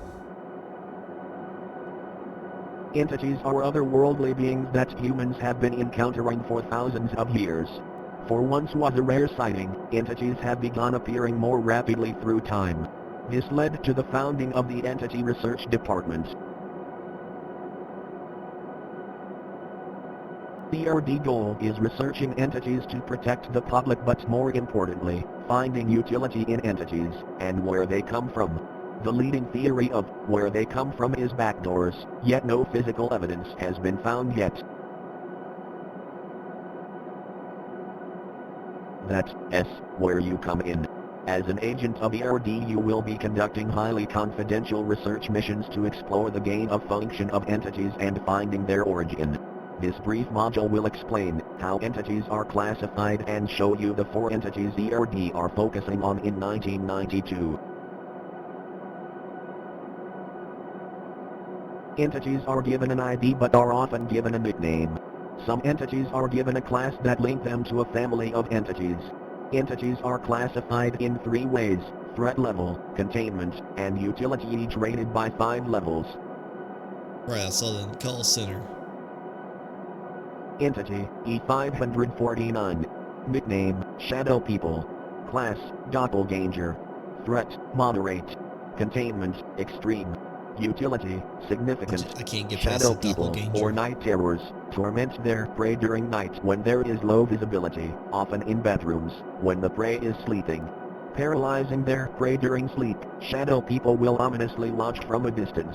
Entities are otherworldly beings that humans have been encountering for thousands of years. For once was a rare sighting, entities have begun appearing more rapidly through time. This led to the founding of the Entity Research Department. The ERD goal is researching entities to protect the public, but more importantly, finding utility in entities, and where they come from. The leading theory of where they come from is backdoors, yet no physical evidence has been found yet. That's where you come in. As an agent of ERD, you will be conducting highly confidential research missions to explore the gain of function of entities and finding their origin. This brief module will explain how entities are classified and show you the 4 entities ERD are focusing on in 1992. Entities are given an ID but are often given a nickname. Some entities are given a class that link them to a family of entities. Entities are classified in 3 ways: threat level, containment, and utility, each rated by 5 levels. Right, I saw the call center. Entity, E549. Nickname, Shadow People. Class, Doppelganger. Threat, Moderate. Containment, Extreme. Utility, Significant. I can't get past Shadow the people, doppelganger. or night terrors, torment their prey during night when there is low visibility, often in bedrooms, when the prey is sleeping. paralyzing their prey during sleep, shadow people will ominously watch from a distance.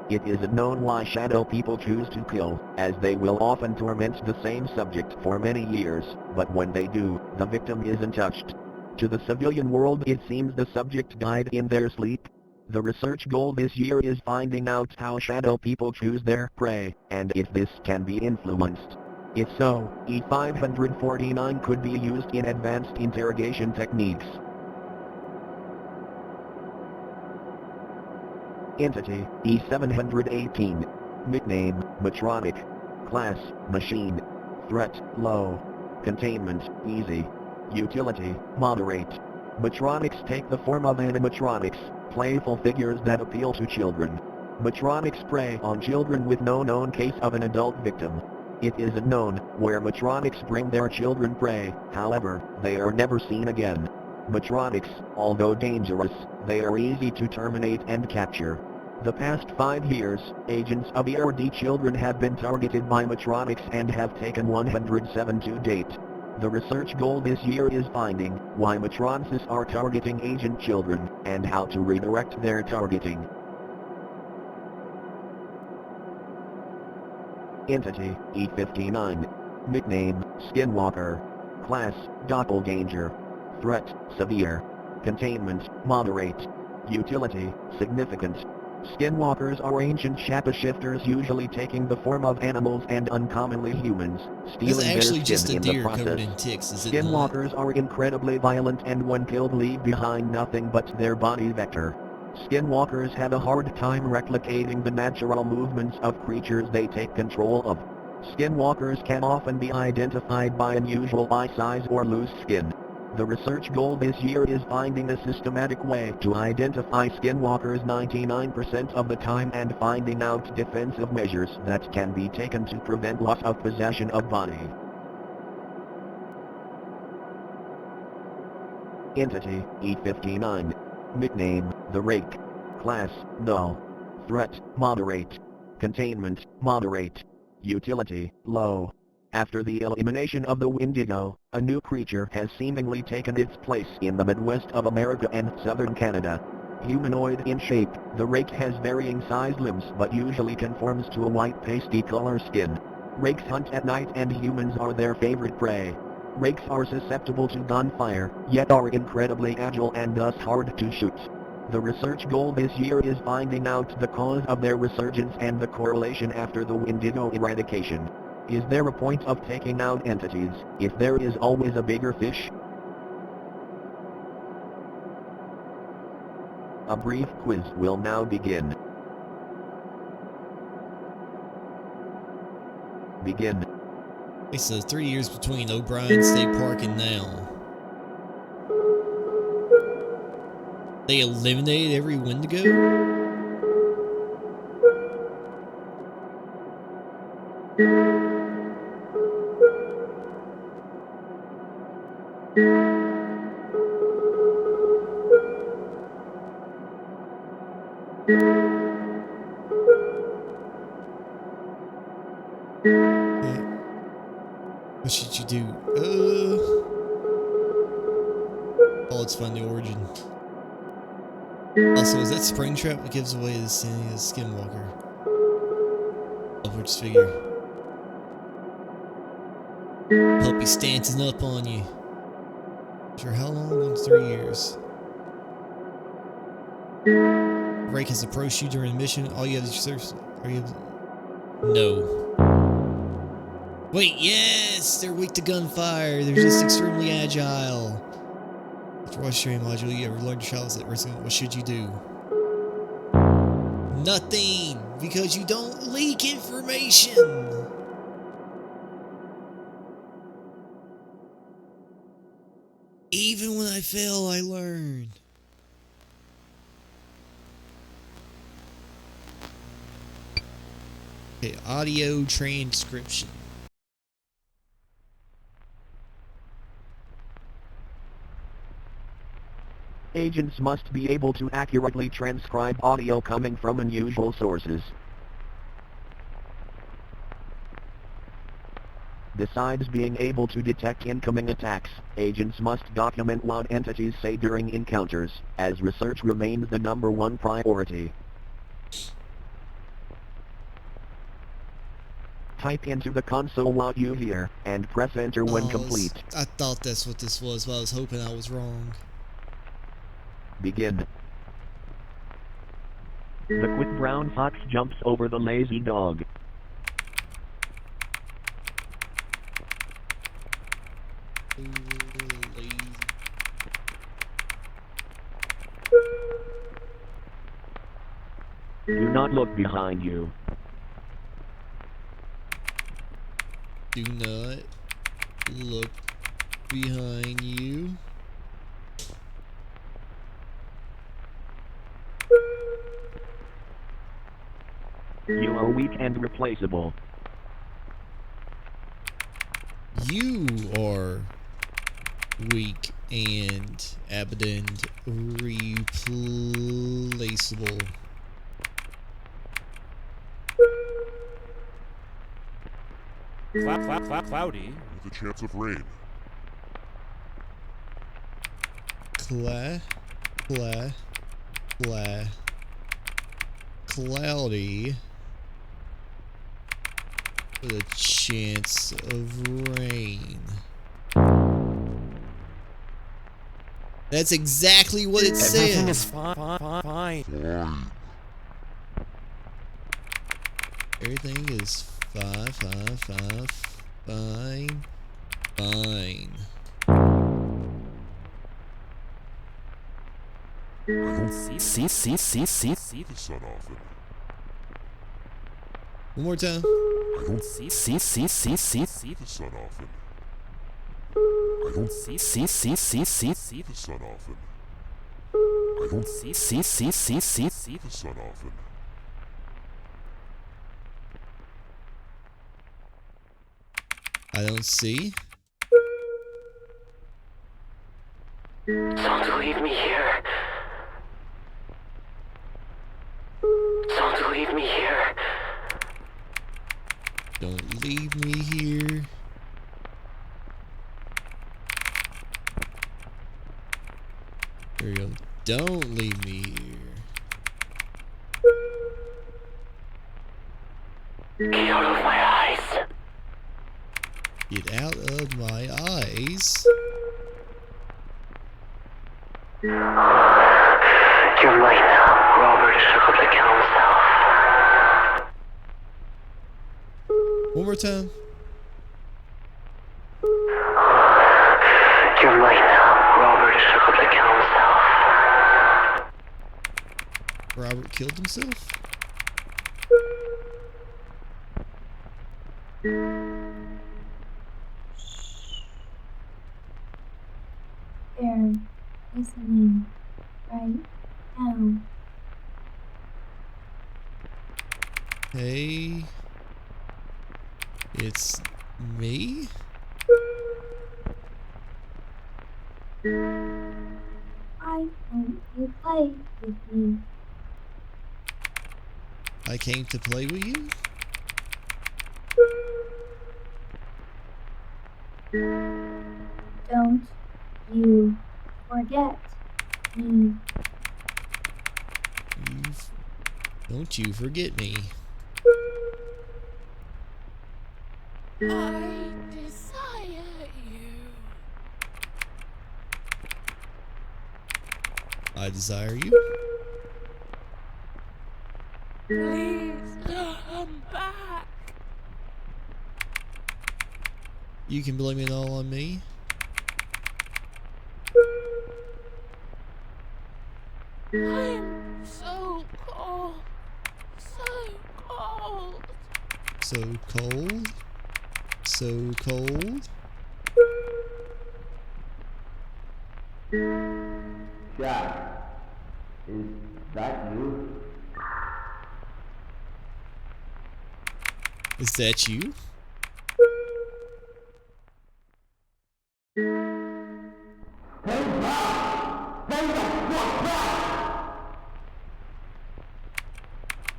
It isn't known why shadow people choose to kill, as they will often torment the same subject for many years, but when they do, the victim isn't touched. To the civilian world it seems the subject died in their sleep. The research goal this year is finding out how shadow people choose their prey, and if this can be influenced. If so, E549 could be used in advanced interrogation techniques. Entity, E718. Nickname, Matronic. Class, Machine. Threat, Low. Containment, Easy. Utility, Moderate. Matronics take the form of animatronics, playful figures that appeal to children. Matronics prey on children with no known case of an adult victim. It isn't known where Matronics bring their children prey, however, they are never seen again. Matronics, although dangerous, they are easy to terminate and capture. The past 5 years, agents of ERD children have been targeted by Matronics and have taken 107 to date. The research goal this year is finding why Matronics are targeting agent children, and how to redirect their targeting. Entity, E59. Nickname, Skinwalker. Class, Doppelganger. Threat, Severe. Containment, Moderate. Utility, Significant. Skinwalkers are ancient shapeshifters usually taking the form of animals and uncommonly humans, That's stealing their actually skin just a in the deer covered process. in ticks, is it not? Skinwalkers are incredibly violent and when killed leave behind nothing but their body vector. Skinwalkers have a hard time replicating the natural movements of creatures they take control of. Skinwalkers can often be identified by unusual eye size or loose skin. The research goal this year is finding a systematic way to identify skinwalkers 99% of the time and finding out defensive measures that can be taken to prevent loss of possession of body. Entity, E59. Nickname, The Rake. Class, Null. Threat, Moderate. Containment, Moderate. Utility, Low. After the elimination of the Wendigo, a new creature has seemingly taken its place in the Midwest of America and southern Canada. Humanoid in shape, the rake has varying sized limbs but usually conforms to a white pasty color skin. Rakes hunt at night and humans are their favorite prey. Rakes are susceptible to gunfire, yet are incredibly agile and thus hard to shoot. The research goal this year is finding out the cause of their resurgence and the correlation after the Wendigo eradication. Is there a point of taking out entities, if there is always a bigger fish? A brief quiz will now begin. Begin. It says 3 years between O'Brien State Park and now. They eliminated every Wendigo? What should you do? Oh, let's find the origin. Also, is that Springtrap that gives away the sanity of Skinwalker? Upwards figure. Puppy stancing up on you. For how long? 3 years. Rake has approached you during the mission. All you have is your search. Are you? No. Wait, yes! They're weak to gunfire. They're just extremely agile. After watching stream module, you ever learned your child at risk? What should you do? Nothing! Because you don't leak information! Even when I fail, I learn. Okay, audio transcription. Agents must be able to accurately transcribe audio coming from unusual sources. Besides being able to detect incoming attacks, agents must document what entities say during encounters, as research remains the #1 priority. Type into the console what you hear, and press enter when complete. I thought that's what this was, but I was hoping I was wrong. Begin. The quick brown fox jumps over the lazy dog. Do not look behind you. Do not look behind you. You are weak and replaceable. You are weak and abandoned, replaceable. Cloudy with a chance of rain. Cloudy with a chance of rain. That's exactly what it said. Everything is fine. Everything is fine. I don't see the sun often. One more time. I don't see the sun often. I don't see the sun often. I don't see the sun often. I don't see. Don't leave me here. Don't leave me here. Don't leave me here. There we go. Don't leave me here. Get out of my eyes. Get out of my eyes. You're mine now. Robert shook up the council. One more time. You're mine now. Robert shook up the council. Robert killed himself? They're listening right now. Hey. It's me? Why don't you play with me? I came to play with you? Don't you forget me. Don't you forget me. I desire you. I desire you. Please come back. You can blame it all on me. I'm so cold. So cold. So cold. So cold. Jack, is that you? Is that you?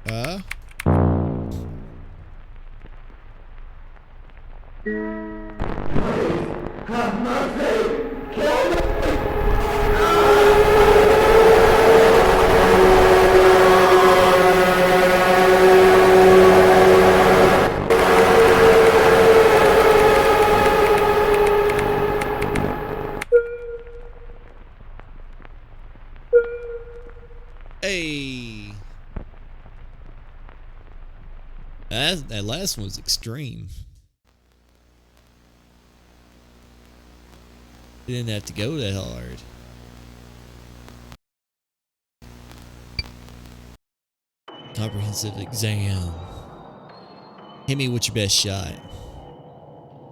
Huh? That last one was extreme. You didn't have to go that hard. Comprehensive exam. Hit me with your best shot.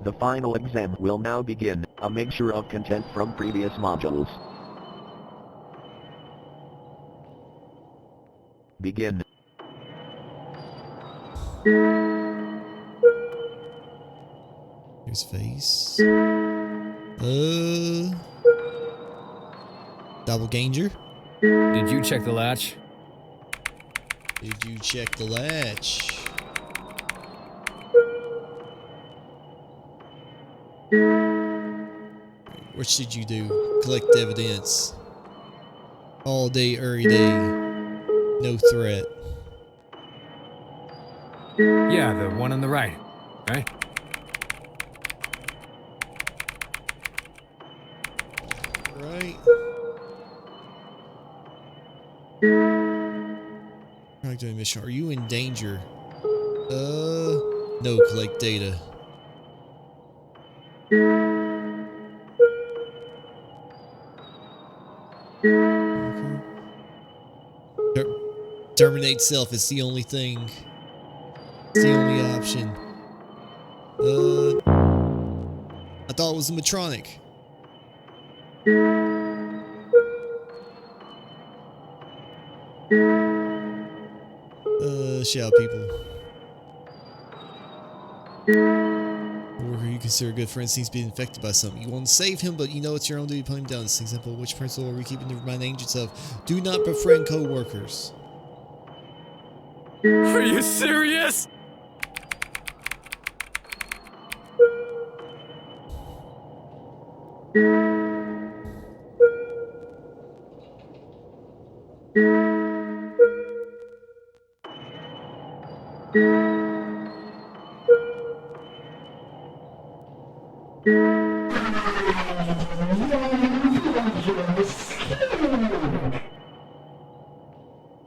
The final exam will now begin, a mixture of content from previous modules. Begin. Here's face. Doppelganger. Did you check the latch? Did you check the latch? What should you do? Collect evidence. All day, every day. No threat. Yeah, the one on the right. Right? Right. Right, doing mission. Are you in danger? No, collect data. Terminate self is the only thing. It's the only option. I thought it was a Matronic. Shout people. Or who you consider a good friend seems to be infected by something. You want to save him, but you know it's your own duty to put him down. This example, which principle are we keeping to remind agents of? Do not befriend co-workers. Are you serious?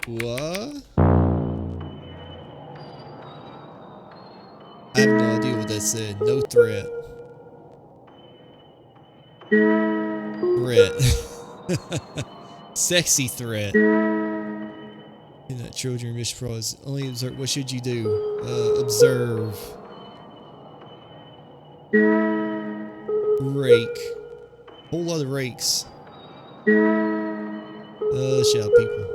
What? I have no idea what that said. No threat. Threat. Sexy threat. In that children mission pros. Only observe. What should you do? Observe. Rake. Whole lot of rakes. Shout people.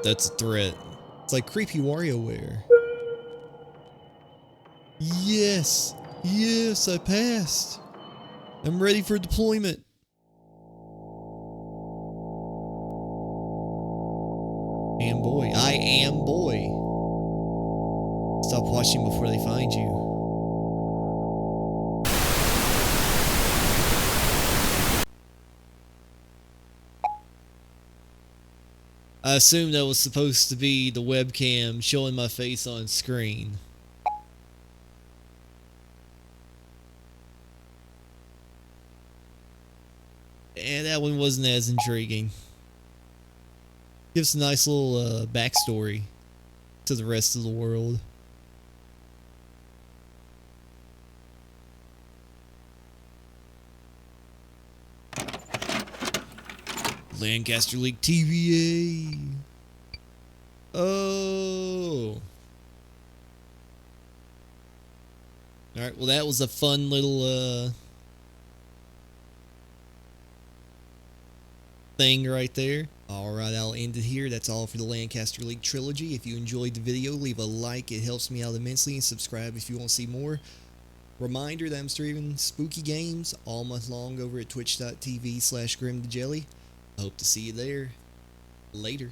That's a threat. It's like creepy WarioWare. Yes! Yes, I passed! I'm ready for deployment! I am boy. Stop watching before they find you. I assume that was supposed to be the webcam showing my face on screen. And that one wasn't as intriguing. Gives a nice little backstory to the rest of the world. Lancaster League TVA. Oh. Alright, well that was a fun little thing right there. Alright, I'll end it here. That's all for the Lancaster League trilogy. If you enjoyed the video, leave a like. It helps me out immensely. And subscribe if you want to see more. Reminder that I'm streaming spooky games all month long over at twitch.tv/grimthejelly. I hope to see you there. Later.